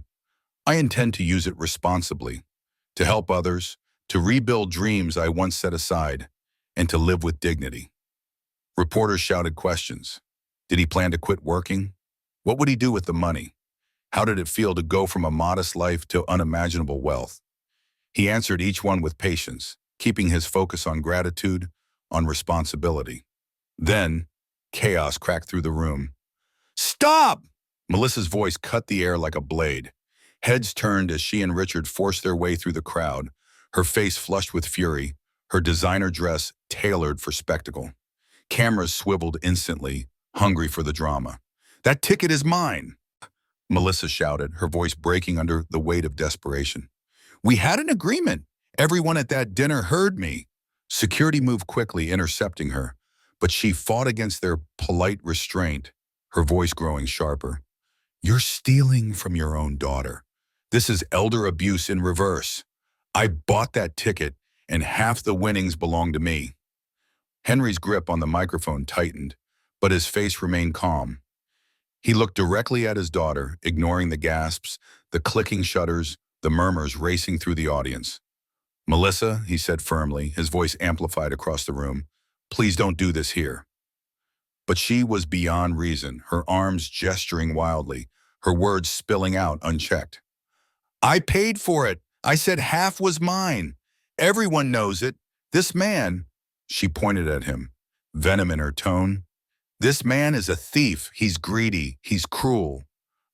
I intend to use it responsibly, to help others, to rebuild dreams I once set aside, and to live with dignity. Reporters shouted questions. Did he plan to quit working? What would he do with the money? How did it feel to go from a modest life to unimaginable wealth? He answered each one with patience, keeping his focus on gratitude, on responsibility. Then, chaos cracked through the room. Stop! Melissa's voice cut the air like a blade. Heads turned as she and Richard forced their way through the crowd, her face flushed with fury, her designer dress tailored for spectacle. Cameras swiveled instantly, hungry for the drama. That ticket is mine, Melissa shouted, her voice breaking under the weight of desperation. We had an agreement. Everyone at that dinner heard me. Security moved quickly, intercepting her, but she fought against their polite restraint, her voice growing sharper. You're stealing from your own daughter. This is elder abuse in reverse. I bought that ticket, and half the winnings belong to me. Henry's grip on the microphone tightened, but his face remained calm. He looked directly at his daughter, ignoring the gasps, the clicking shutters, the murmurs racing through the audience. Melissa, he said firmly, his voice amplified across the room, please don't do this here. But she was beyond reason, her arms gesturing wildly, her words spilling out unchecked. I paid for it. I said half was mine. Everyone knows it. This man, she pointed at him, venom in her tone. This man is a thief. He's greedy. He's cruel.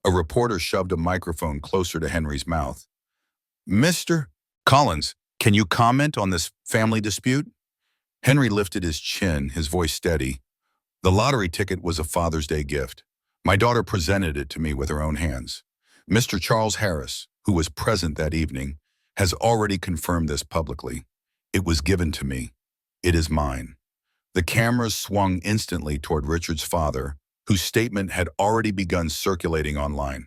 A reporter shoved a microphone closer to Henry's mouth. Mr. Collins, can you comment on this family dispute? Henry lifted his chin, his voice steady. The lottery ticket was a Father's Day gift. My daughter presented it to me with her own hands. Mr. Charles Harris, who was present that evening, has already confirmed this publicly. It was given to me. It is mine. The cameras swung instantly toward Richard's father, whose statement had already begun circulating online.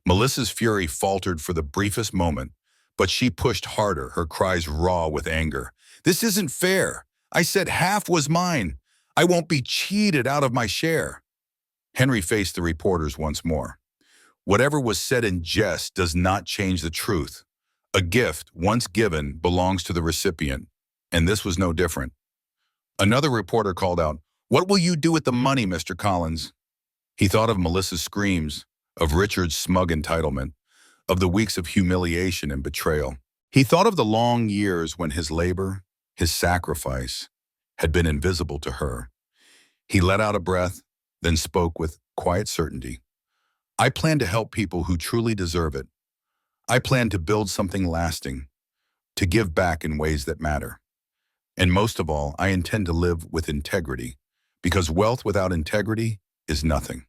Melissa's fury faltered for the briefest moment, but she pushed harder, her cries raw with anger. This isn't fair. I said half was mine. I won't be cheated out of my share. Henry faced the reporters once more. Whatever was said in jest does not change the truth. A gift, once given, belongs to the recipient, and this was no different. Another reporter called out, What will you do with the money, Mr. Collins? He thought of Melissa's screams, of Richard's smug entitlement, of the weeks of humiliation and betrayal. He thought of the long years when his labor, his sacrifice, had been invisible to her. He let out a breath, then spoke with quiet certainty. I plan to help people who truly deserve it. I plan to build something lasting, to give back in ways that matter. And most of all, I intend to live with integrity, because wealth without integrity is nothing.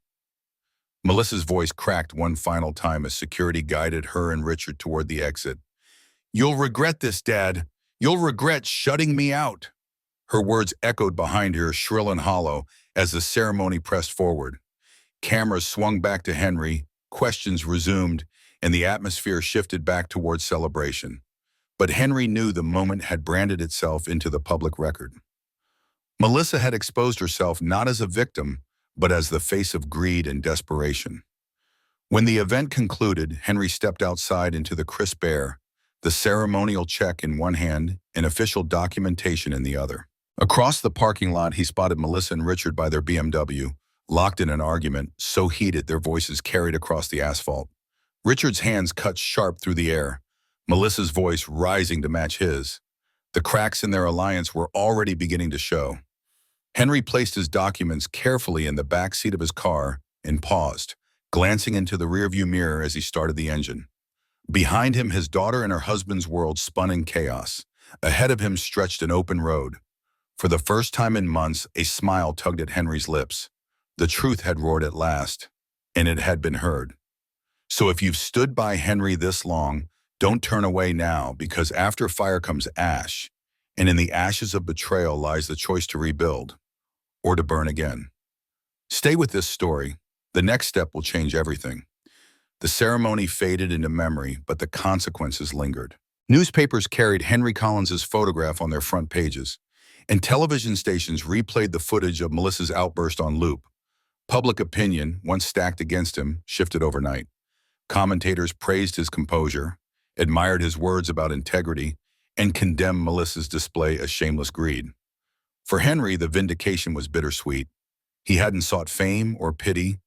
Melissa's voice cracked one final time as security guided her and Richard toward the exit. You'll regret this, Dad. You'll regret shutting me out. Her words echoed behind her, shrill and hollow, as the ceremony pressed forward. Cameras swung back to Henry, questions resumed, and the atmosphere shifted back towards celebration. But Henry knew the moment had branded itself into the public record. Melissa had exposed herself not as a victim, but as the face of greed and desperation. When the event concluded, Henry stepped outside into the crisp air, the ceremonial check in one hand and official documentation in the other. Across the parking lot, he spotted Melissa and Richard by their BMW, locked in an argument so heated their voices carried across the asphalt. Richard's hands cut sharp through the air, Melissa's voice rising to match his. The cracks in their alliance were already beginning to show. Henry placed his documents carefully in the back seat of his car and paused, glancing into the rearview mirror as he started the engine. Behind him, his daughter and her husband's world spun in chaos. Ahead of him stretched an open road. For the first time in months, a smile tugged at Henry's lips. The truth had roared at last, and it had been heard. So if you've stood by Henry this long, don't turn away now, because after fire comes ash, and in the ashes of betrayal lies the choice to rebuild or to burn again. Stay with this story. The next step will change everything. The ceremony faded into memory, but the consequences lingered. Newspapers carried Henry Collins's photograph on their front pages, and television stations replayed the footage of Melissa's outburst on loop. Public opinion, once stacked against him, shifted overnight. Commentators praised his composure, admired his words about integrity, and condemned Melissa's display as shameless greed. For Henry, the vindication was bittersweet. He hadn't sought fame or pity.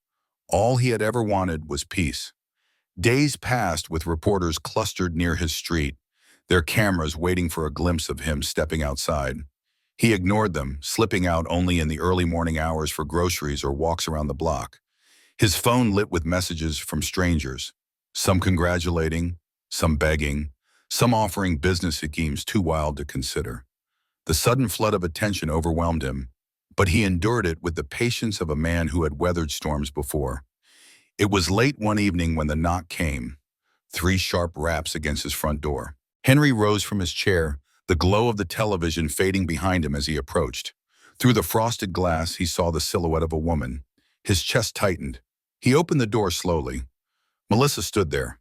All he had ever wanted was peace. Days passed with reporters clustered near his street, their cameras waiting for a glimpse of him stepping outside. He ignored them, slipping out only in the early morning hours for groceries or walks around the block. His phone lit with messages from strangers, some congratulating, some begging, some offering business schemes too wild to consider. The sudden flood of attention overwhelmed him, but he endured it with the patience of a man who had weathered storms before. It was late one evening when the knock came, 3 sharp raps against his front door. Henry rose from his chair, the glow of the television fading behind him as he approached. Through the frosted glass, he saw the silhouette of a woman. His chest tightened. He opened the door slowly. Melissa stood there,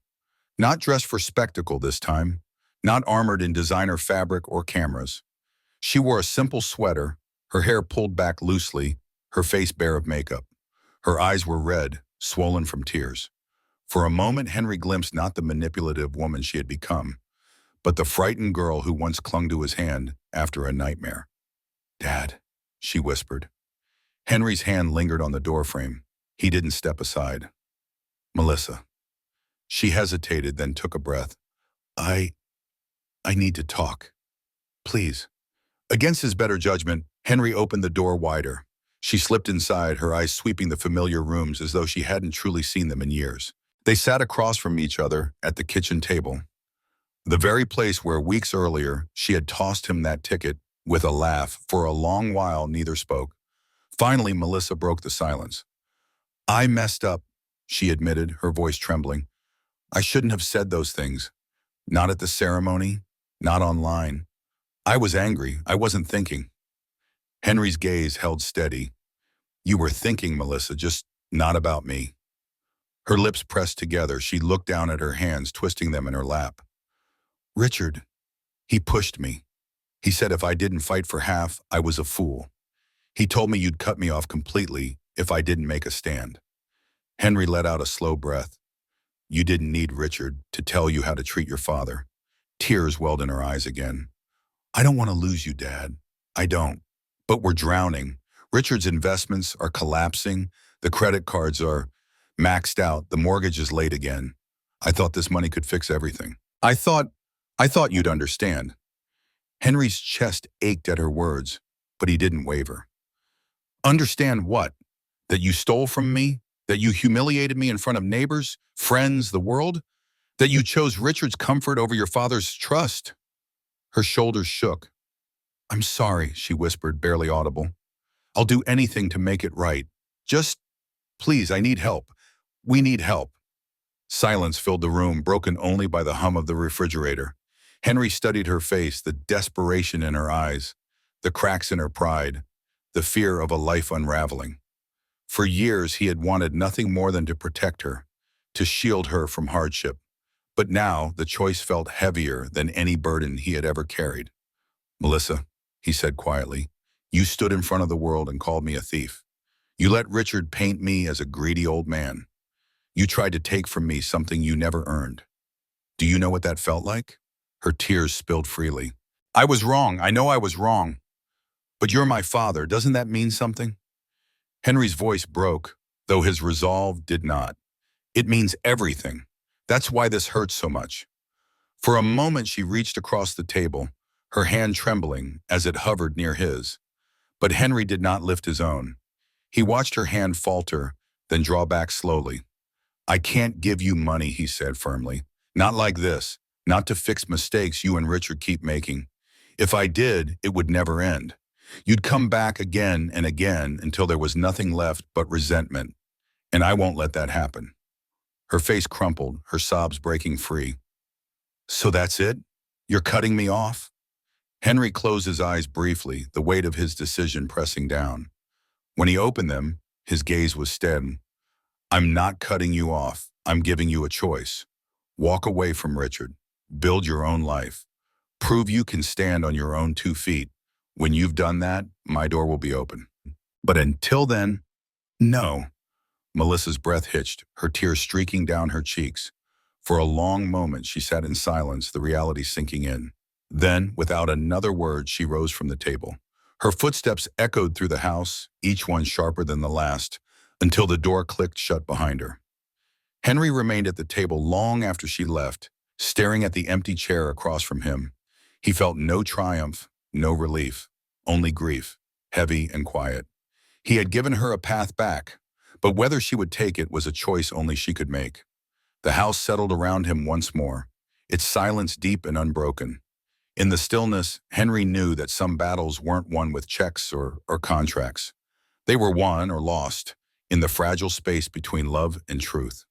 not dressed for spectacle this time, not armored in designer fabric or cameras. She wore a simple sweater, her hair pulled back loosely, her face bare of makeup. Her eyes were red, swollen from tears. For a moment, Henry glimpsed not the manipulative woman she had become, but the frightened girl who once clung to his hand after a nightmare. "Dad," she whispered. Henry's hand lingered on the doorframe. He didn't step aside. "Melissa." She hesitated, then took a breath. I need to talk. Please." Against his better judgment, Henry opened the door wider. She slipped inside, her eyes sweeping the familiar rooms as though she hadn't truly seen them in years. They sat across from each other at the kitchen table, the very place where weeks earlier she had tossed him that ticket. With a laugh, for a long while neither spoke. Finally, Melissa broke the silence. "I messed up," she admitted, her voice trembling. "I shouldn't have said those things. Not at the ceremony, not online. I was angry. I wasn't thinking." Henry's gaze held steady. "You were thinking, Melissa, just not about me." Her lips pressed together. She looked down at her hands, twisting them in her lap. "Richard, he pushed me. He said if I didn't fight for half, I was a fool. He told me you'd cut me off completely if I didn't make a stand." Henry let out a slow breath. "You didn't need Richard to tell you how to treat your father." Tears welled in her eyes again. "I don't want to lose you, Dad. I don't. But we're drowning. Richard's investments are collapsing. The credit cards are maxed out. The mortgage is late again. I thought this money could fix everything. I thought you'd understand." Henry's chest ached at her words, but he didn't waver. "Understand what? That you stole from me? That you humiliated me in front of neighbors, friends, the world? That you chose Richard's comfort over your father's trust?" Her shoulders shook. "I'm sorry," she whispered, barely audible. "I'll do anything to make it right. Just, please, I need help. We need help." Silence filled the room, broken only by the hum of the refrigerator. Henry studied her face, the desperation in her eyes, the cracks in her pride, the fear of a life unraveling. For years, he had wanted nothing more than to protect her, to shield her from hardship. But now, the choice felt heavier than any burden he had ever carried. "Melissa," he said quietly, "you stood in front of the world and called me a thief. You let Richard paint me as a greedy old man. You tried to take from me something you never earned. Do you know what that felt like?" Her tears spilled freely. "I was wrong. I know I was wrong. But you're my father. Doesn't that mean something?" Henry's voice broke, though his resolve did not. "It means everything. That's why this hurts so much." For a moment, she reached across the table, her hand trembling as it hovered near his. But Henry did not lift his own. He watched her hand falter, then draw back slowly. "I can't give you money," he said firmly. "Not like this. Not to fix mistakes you and Richard keep making. If I did, it would never end. You'd come back again and again until there was nothing left but resentment. And I won't let that happen." Her face crumpled, her sobs breaking free. "So that's it? You're cutting me off?" Henry closed his eyes briefly, the weight of his decision pressing down. When he opened them, his gaze was steady. "I'm not cutting you off. I'm giving you a choice. Walk away from Richard. Build your own life. Prove you can stand on your own 2 feet. When you've done that, my door will be open. But until then, no." Melissa's breath hitched, her tears streaking down her cheeks. For a long moment, she sat in silence, the reality sinking in. Then, without another word, she rose from the table. Her footsteps echoed through the house, each one sharper than the last, until the door clicked shut behind her. Henry remained at the table long after she left, staring at the empty chair across from him. He felt no triumph, no relief, only grief, heavy and quiet. He had given her a path back, but whether she would take it was a choice only she could make. The house settled around him once more, its silence deep and unbroken. In the stillness, Henry knew that some battles weren't won with checks or contracts. They were won or lost in the fragile space between love and truth.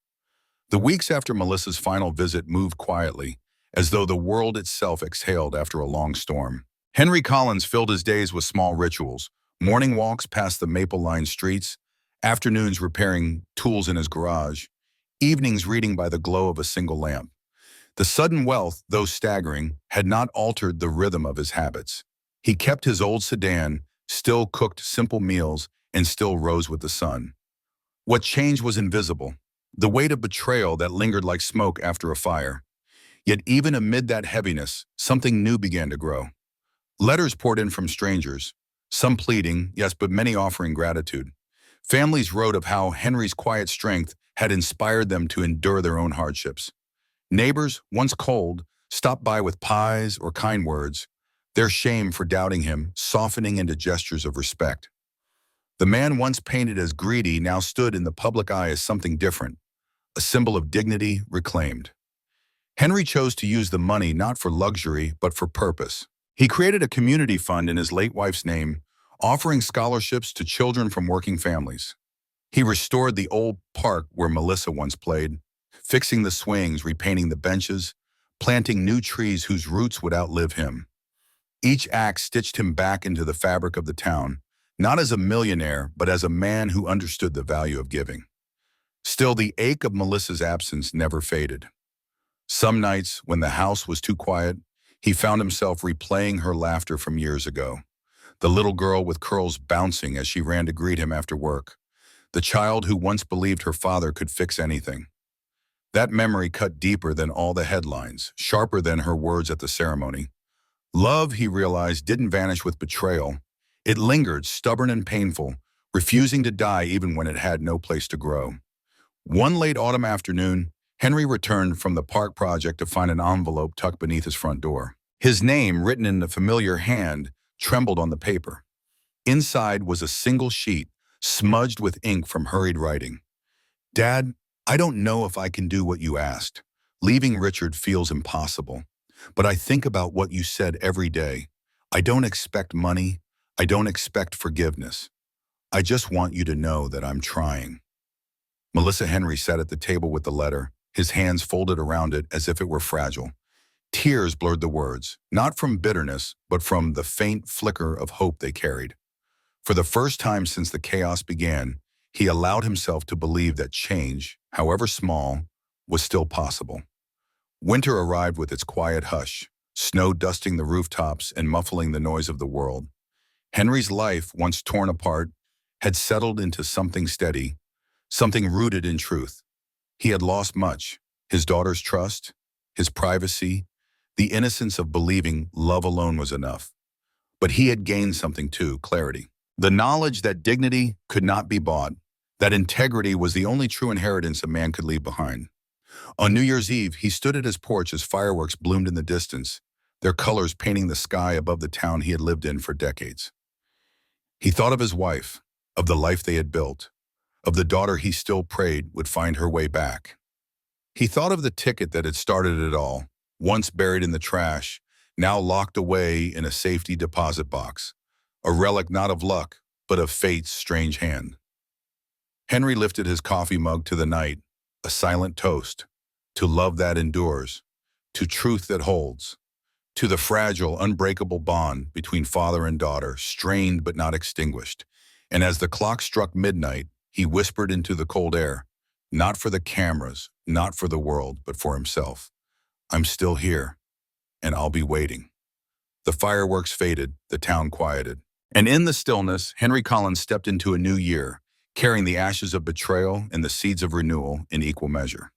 The weeks after Melissa's final visit moved quietly, as though the world itself exhaled after a long storm. Henry Collins filled his days with small rituals, morning walks past the maple-lined streets, afternoons repairing tools in his garage, evenings reading by the glow of a single lamp. The sudden wealth, though staggering, had not altered the rhythm of his habits. He kept his old sedan, still cooked simple meals, and still rose with the sun. What changed was invisible, the weight of betrayal that lingered like smoke after a fire. Yet even amid that heaviness, something new began to grow. Letters poured in from strangers, some pleading, yes, but many offering gratitude. Families wrote of how Henry's quiet strength had inspired them to endure their own hardships. Neighbors, once cold, stopped by with pies or kind words, their shame for doubting him softening into gestures of respect. The man once painted as greedy now stood in the public eye as something different, a symbol of dignity reclaimed. Henry chose to use the money not for luxury but for purpose. He created a community fund in his late wife's name, offering scholarships to children from working families. He restored the old park where Melissa once played, fixing the swings, repainting the benches, planting new trees whose roots would outlive him. Each act stitched him back into the fabric of the town, not as a millionaire, but as a man who understood the value of giving. Still, the ache of Melissa's absence never faded. Some nights, when the house was too quiet, he found himself replaying her laughter from years ago. The little girl with curls bouncing as she ran to greet him after work. The child who once believed her father could fix anything. That memory cut deeper than all the headlines, sharper than her words at the ceremony. Love, he realized, didn't vanish with betrayal. It lingered, stubborn and painful, refusing to die even when it had no place to grow. One late autumn afternoon, Henry returned from the park project to find an envelope tucked beneath his front door. His name, written in a familiar hand, trembled on the paper. Inside was a single sheet, smudged with ink from hurried writing. "Dad, I don't know if I can do what you asked. Leaving Richard feels impossible. But I think about what you said every day. I don't expect money. I don't expect forgiveness. I just want you to know that I'm trying." Melissa Henry sat at the table with the letter, his hands folded around it as if it were fragile. Tears blurred the words, not from bitterness, but from the faint flicker of hope they carried. For the first time since the chaos began, he allowed himself to believe that change, however small, was still possible. Winter arrived with its quiet hush, snow dusting the rooftops and muffling the noise of the world. Henry's life, once torn apart, had settled into something steady, something rooted in truth. He had lost much: his daughter's trust, his privacy, the innocence of believing love alone was enough. But he had gained something too: clarity. The knowledge that dignity could not be bought, that integrity was the only true inheritance a man could leave behind. On New Year's Eve, he stood at his porch as fireworks bloomed in the distance, their colors painting the sky above the town he had lived in for decades. He thought of his wife, of the life they had built, of the daughter he still prayed would find her way back. He thought of the ticket that had started it all, once buried in the trash, now locked away in a safety deposit box, a relic not of luck, but of fate's strange hand. Henry lifted his coffee mug to the night, a silent toast, to love that endures, to truth that holds, to the fragile, unbreakable bond between father and daughter, strained but not extinguished. And as the clock struck midnight, he whispered into the cold air, not for the cameras, not for the world, but for himself, "I'm still here, and I'll be waiting." The fireworks faded, the town quieted. And in the stillness, Henry Collins stepped into a new year, carrying the ashes of betrayal and the seeds of renewal in equal measure.